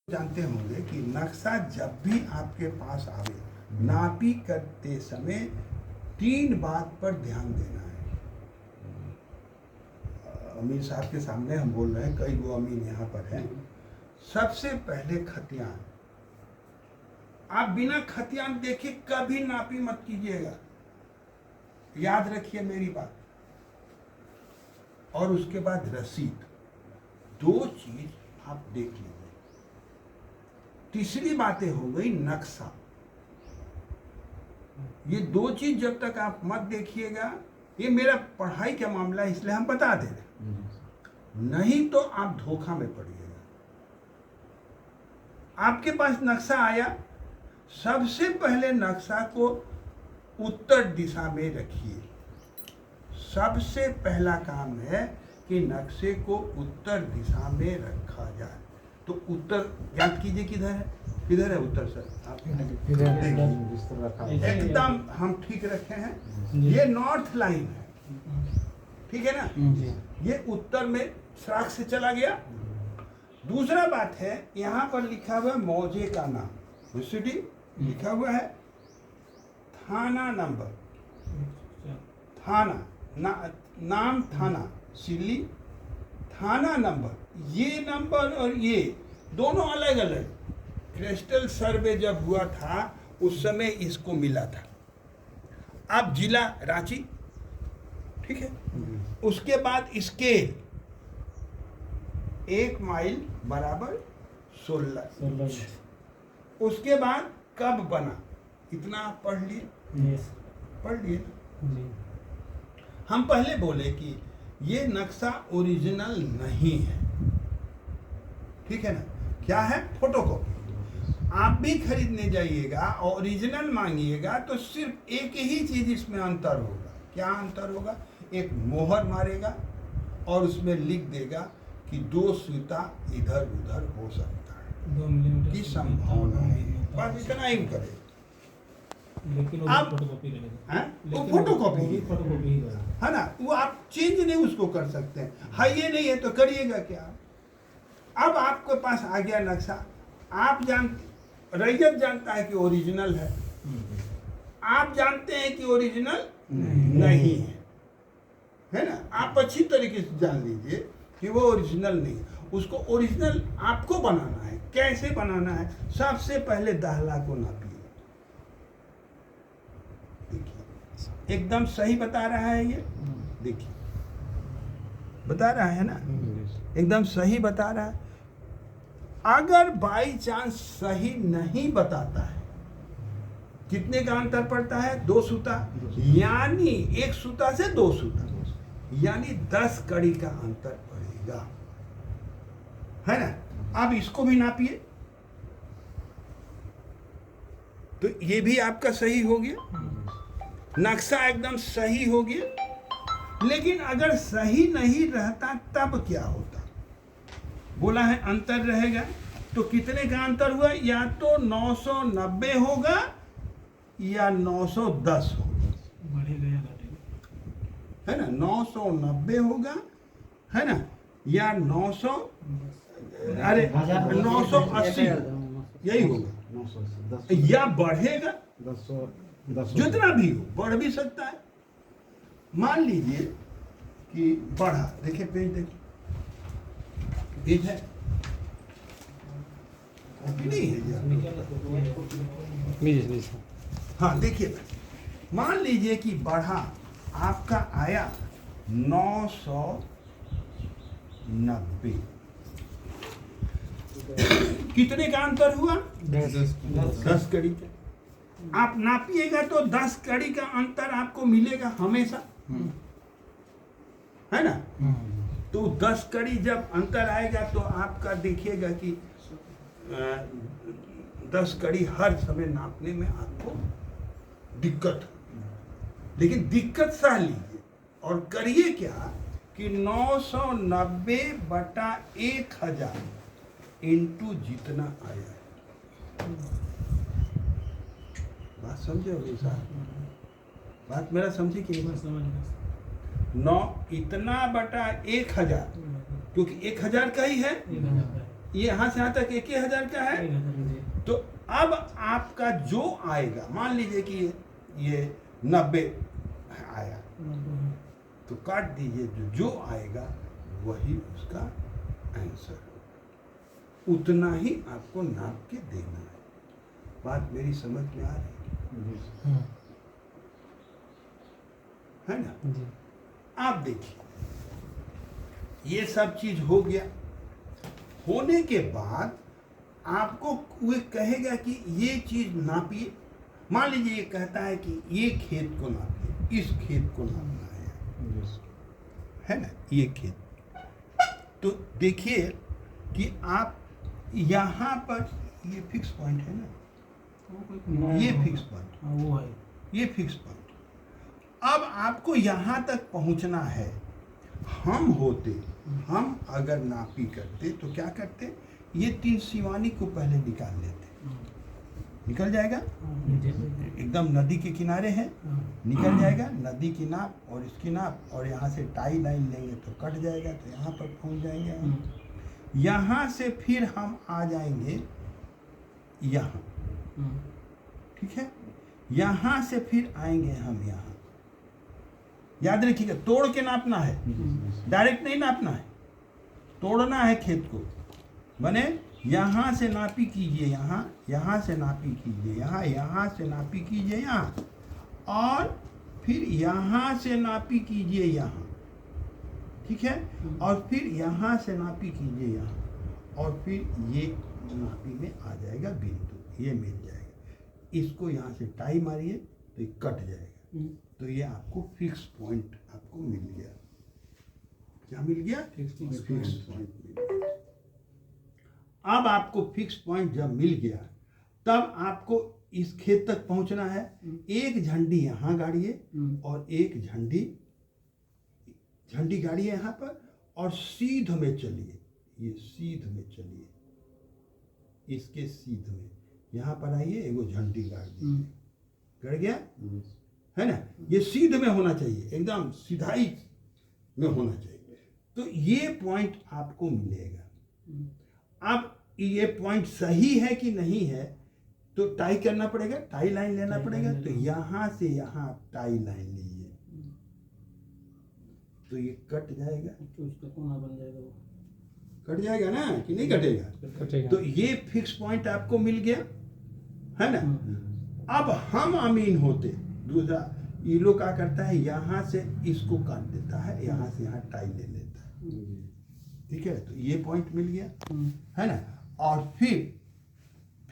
जानते होंगे कि नक्शा जब भी आपके पास आवे, नापी करते समय 3 बात पर ध्यान देना है। अमीर साहब के सामने हम बोल रहे हैं, कई वो अमीर यहाँ पर हैं। सबसे पहले खतियान, आप बिना खतियान देखे कभी नापी मत कीजिएगा, याद रखिए मेरी बात। और उसके बाद रसीद, 2 चीज आप देख लीजिए। तीसरी बातें हो गई नक्शा। ये 2 चीज जब तक आप मत देखिएगा, ये मेरा पढ़ाई का मामला है इसलिए हम बता दे रहे, नहीं तो आप धोखा में पड़िएगा। आपके पास नक्शा आया, सबसे पहले नक्शा को उत्तर दिशा में रखिए। सबसे पहला काम है कि नक्शे को उत्तर दिशा में रखा जाए। तो उत्तर याद कीजिए, किधर है, किधर है उत्तर सर? आप देखिए, एकदम हम ठीक रखे हैं। ये नॉर्थ लाइन है, ठीक है ना? ये उत्तर में सड़क से चला गया। दूसरा बात है, यहाँ पर लिखा हुआ मौजे का नाम, सिटी लिखा हुआ है, थाना नंबर, थाना नाम थाना सिल्ली, थाना नंबर, ये नंबर और ये दोनों अलग अलग। क्रिस्टल सर्वे जब हुआ था उस समय इसको मिला था। अब जिला रांची, ठीक है। उसके बाद स्केल 1 माइल बराबर 16। उसके बाद कब बना, इतना आप पढ़ लिए, पढ़ लिए। हम पहले बोले कि ये नक्शा ओरिजिनल नहीं है, ठीक है ना? क्या है? फोटोकॉपी। आप भी खरीदने जाइएगा, ओरिजिनल मांगिएगा तो सिर्फ एक ही चीज इसमें अंतर होगा। क्या अंतर होगा? एक मोहर मारेगा और उसमें लिख देगा कि 2 सूता इधर उधर हो सकता है, 2 मिलीमीटर की संभावना है, बस इतना ही करे। लेकिन आप फोटोकॉपी रहेगा, हैं? वो फोटोकॉपी ही है ना, वो आप चेंज नहीं उसको कर सकते हैं। हाँ, ये नहीं है तो करिएगा क्या? अब आपके पास आ गया नक्शा, आप रैयत जानता है कि ओरिजिनल है, आप जानते हैं कि ओरिजिनल नहीं है ना? आप अच्छी तरीके से जान लीजिए कि वो ओरिजिनल नहीं है। उसको ओरिजिनल आपको बनाना है। कैसे बनाना है? सबसे पहले दाहला को नापिए। देखिए, एकदम सही बता रहा है ये, देखिए बता रहा है ना, एकदम सही बता रहा है। अगर बाई चांस सही नहीं बताता है, कितने का अंतर पड़ता है? 2 सूता, यानी 1 सूता से 2 सूता, यानी 10 कड़ी का अंतर पड़ेगा, है ना? अब इसको भी नापिए, तो ये भी आपका सही हो गया, नक्शा एकदम सही हो गया। लेकिन अगर सही नहीं रहता तब क्या होता? बोला है अंतर रहेगा, तो कितने का अंतर हुआ? या तो 990 होगा या 910 होगा, बढ़ेगा, है ना? 990 होगा, है ना? या 900, अरे 980, यही होगा, या बढ़ेगा, जितना भी हो, बढ़ भी सकता है। मान लीजिए कि बढ़ा, देखिए पेज, देखिए पेज है, नहीं है यार। हाँ देखिए, मान लीजिए कि बढ़ा, आपका आया 990, कितने का अंतर हुआ? 10 कड़ी का। आप नापिएगा तो 10 कड़ी का अंतर आपको मिलेगा हमेशा, है ना? तो 10 कड़ी जब अंतर आएगा तो आपका देखिएगा कि 10 कड़ी हर समय नापने में आपको दिक्कत, लेकिन दिक्कत सह लीजिए और करिए क्या कि 990 बटा 1000 इंटू जितना आया है। बात समझे हो साहब? बात मेरा समझे कि 9 इतना बटा 1000, क्योंकि 1000 का ही है, ये यहाँ से यहाँ तक 1000 का है। 1000 जी। तो अब आपका जो आएगा, मान लीजिए कि ये 90 आया, तो काट दीजिए, जो आएगा वही उसका आंसर, उतना ही आपको नाप के देना है। बात मेरी समझ में आ रही है ना? जी। आप देखिए, ये सब चीज हो गया। होने के बाद आपको वो कहेगा कि ये चीज नापिए। मान लीजिए ये कहता है कि ये खेत को नापिए, इस खेत को नापना है ना, ये खेत। तो देखिए कि आप यहाँ पर ये फिक्स पॉइंट है ना, ये फिक्स पॉइंट, वो है, ये फिक्स पॉइंट। अब आपको यहाँ तक पहुँचना है। हम अगर नापी करते तो क्या करते, ये 3 सिवानी को पहले निकाल लेते, निकल जाएगा एकदम नदी के किनारे है, निकल जाएगा नदी की नाप और इसकी नाप, और यहाँ से टाई लाइन लेंगे तो कट जाएगा, तो यहाँ पर पहुँच जाएंगे हम। यहाँ से फिर हम आ जाएंगे यहाँ, ठीक है, यहाँ से फिर आएंगे हम यहाँ। याद रखिएगा, तोड़ के नापना है, डायरेक्ट नहीं नापना है, तोड़ना है खेत को। बने यहाँ से नापी कीजिए, यहाँ से नापी कीजिए, यहाँ से नापी कीजिए यहाँ, और फिर यहाँ से नापी कीजिए यहाँ, ठीक है, और फिर यहाँ से नापी कीजिए यहाँ, और फिर ये नापी में आ जाएगा बिंदु, ये मिल जाएगा। इसको यहाँ से टाई मारिए तो ये कट जाएगा, तो ये आपको फिक्स पॉइंट आपको मिल गया। क्या मिल गया? फिक्स पॉइंट मिल गया। अब आपको फिक्स पॉइंट जब मिल गया, तब आपको इस खेत तक पहुंचना है। एक झंडी यहाँ गाड़िए और एक झंडी गाड़िए यहाँ पर, और सीध में चलिए, ये सीध में चलिए, इसके सीध में यहाँ पर आइए, एगो झंडी गाड़ दीजिए, गड़ गया है ना। ये सीध में होना चाहिए, एकदम सीधाई में होना चाहिए, तो ये पॉइंट आपको मिलेगा। अब ये पॉइंट सही है कि नहीं है, तो टाई करना पड़ेगा, टाई लाइन लेना पड़ेगा। तो यहाँ से यहाँ आप टाई लाइन लीजिए, तो ये कट जाएगा, तो उसका कोना बन जाएगा, वो कट जाएगा ना कि नहीं कटेगा? कटेगा। तो ये फिक्स पॉइंट आपको मिल गया है ना। अब हम अमीन होते, दूसरा ये लोग क्या करता है, यहाँ से इसको काट देता है, यहाँ से यहाँ टाई ले लेता है, ठीक है। तो ये पॉइंट मिल गया है ना। और फिर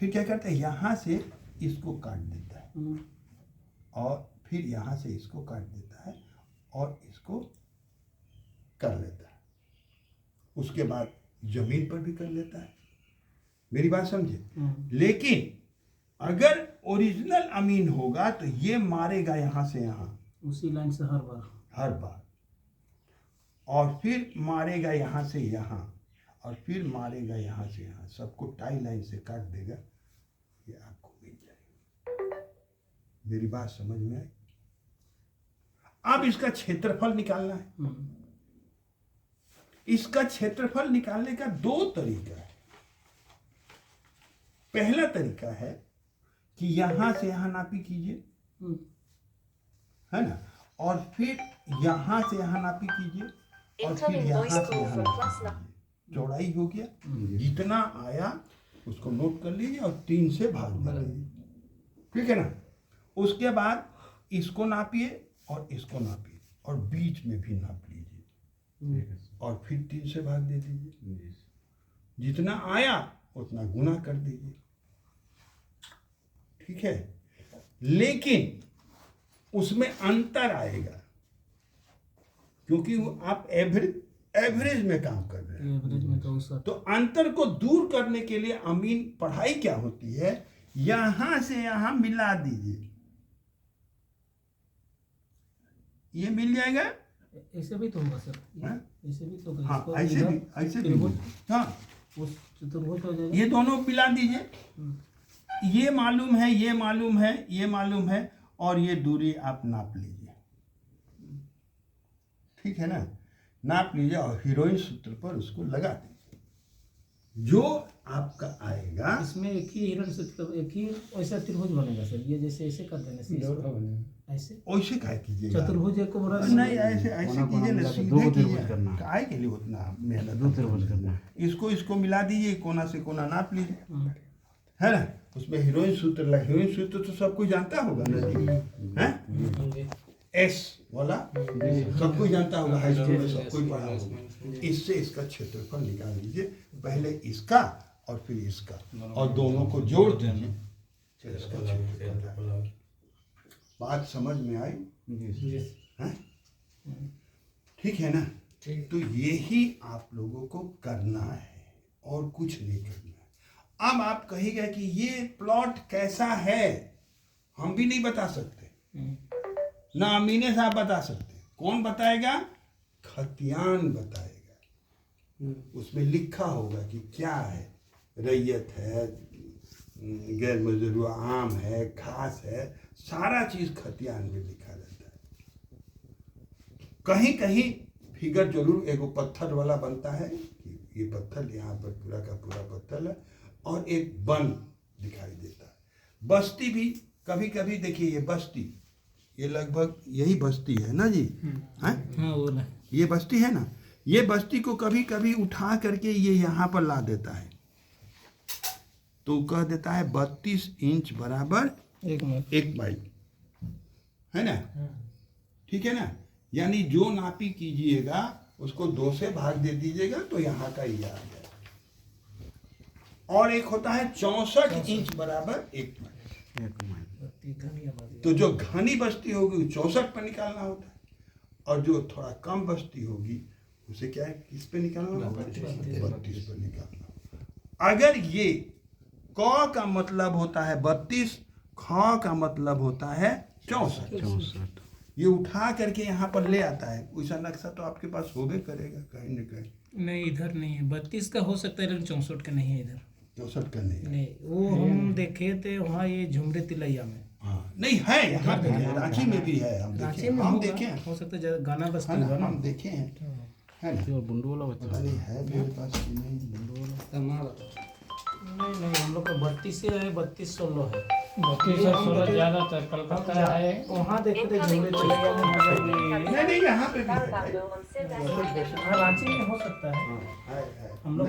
क्या करता है, यहाँ से इसको काट देता है, और फिर यहाँ से इसको काट देता है, और इसको कर लेता है। उसके बाद जमीन पर भी कर लेता है। मेरी बात समझे? लेकिन अगर ओरिजिनल अमीन होगा तो ये मारेगा यहाँ से यहाँ, उसी लाइन से हर बार, और फिर मारेगा यहाँ से यहाँ, और फिर मारेगा यहाँ से यहाँ, सबको टाई लाइन से काट देगा, ये आपको मिल जाएगा। मेरी बात समझ में आई? अब इसका क्षेत्रफल निकालना है। इसका क्षेत्रफल निकालने का 2 तरीका है। पहला तरीका है कि यहां से यहां नापी कीजिए, है ना, और फिर यहां से यहां नापी कीजिए, और फिर यहां से यहां नापी कीजिए। चौड़ाई हो गया, जितना आया उसको नोट कर लीजिए और 3 से भाग दीजिए, ठीक है ना। उसके बाद इसको नापिए और इसको नापिए, और बीच में भी नाप लीजिए, और फिर 3 से भाग दे दीजिए। जितना आया उतना गुना कर दीजिए, ठीक है। लेकिन उसमें अंतर आएगा, क्योंकि वो आप एवरेज में काम कर रहे हैं। एवरेज में तो अंतर को दूर करने के लिए अमीन पढ़ाई क्या होती है, यहां से यहां मिला दीजिए, ये मिल जाएगा। ऐसे भी तो होगा सर, ऐसे भी तो होगा। हाँ, ऐसे भी हाँ, उस चतुर्भुज हो जाएगा। ये दोनों मिला दीजिए, ये मालूम है, ये मालूम है, ये मालूम है, और ये दूरी आप नाप लीजिए, ठीक है ना। नाप लीजिए और हीरोइन सूत्र पर उसको लगा दीजिए, जो आपका आएगा इसमें एक ही हिरण से एक ही वैसा त्रिभुज बनेगा सर, ये जैसे ऐसे कर देने से ऐसे वैसे काय कीजिएगा, चतुर्भुज एक को बना नहीं ऐसे ऐसे कीजिए ना, सीधे कीजिए, काय के लिए उतना मेहनत, दो त्रिभुज करना, इसको मिला दीजिए, कोना से कोना नाप लीजिए, है ना। उसमें हीरोइन सूत्र, हीरोइन सूत्र तो सब कोई जानता होगा ना जी, हैं एस वाला सब कोई जानता होगा, हाई स्कूल में सब कोई पढ़ा होगा। इससे इसका क्षेत्रफल निकाल लीजिए, पहले इसका और फिर इसका, और दोनों को जोड़ दीजिए, फिर इसका क्षेत्रफल। बात समझ में आई? हैं? ठीक है ना। तो यही आप लोगों को करना है और कुछ नहीं करना है। अब आप कहिएगा कि ये प्लॉट कैसा है, हम भी नहीं बता सकते, ना अमीने साहब बता सकते। कौन बताएगा? खतियान बताएगा। उसमें लिखा होगा कि क्या है, रैयत है, गैर मजरूआ आम है, घास है, सारा चीज खतियान में लिखा रहता है। कहीं कहीं फिगर जरूर एगो पत्थर वाला बनता है कि ये पत्थर यहाँ पर पूरा का पूरा पत्थर है, और एक वन दिखाई देता है। बस्ती भी कभी कभी, देखिए ये बस्ती, ये लगभग यही बस्ती है ना जी, हैं? ये बस्ती है ना, ये बस्ती को कभी कभी उठा करके ये यहाँ पर ला देता है, तो कह देता है 32 इंच बराबर 1 बाई, है ना। ठीक है ना, यानी जो नापी कीजिएगा उसको 2 से भाग दे दीजिएगा तो यहाँ का ये आ जाएगा। और एक होता है 64 इंच बराबर 1 बाई। तो जो घनी बस्ती होगी 64 पर निकालना होता है, और जो थोड़ा कम बस्ती होगी उसे क्या है, किस पे निकालना होगा? 32 पर निकालना होगा। अगर ये क का मतलब होता है 32, ख का मतलब होता है 64, ये उठा करके यहाँ पर ले आता है। वैसा नक्शा तो आपके पास होबे करेगा कहीं न कहीं। नहीं, इधर नहीं है, 32 का हो सकता है लेकिन 64 का नहीं है इधर। 64 का नहीं, वो हम देखे थे वहाँ, ये झुमरे तिलैया में। हाँ नहीं है, यहाँ पे है, रांची में भी है, हम देखे, हम देखे हैं, हो सकता है गाना बस्ती है ना, होगा ना। हम देखे हैं, है ना। और बुंडू वाला बच्चा पता नहीं है मेरे पास कि नहीं, बुंडू वाला नहीं, हम लोग का 32 से है, 32-16 है। 32 और 16 ज़्यादातर कलकत्ता है। वहाँ देखे थे झुमरे तिलैया में। नहीं यहाँ पे भी है, रांची में हो सकता है, है। हम लोग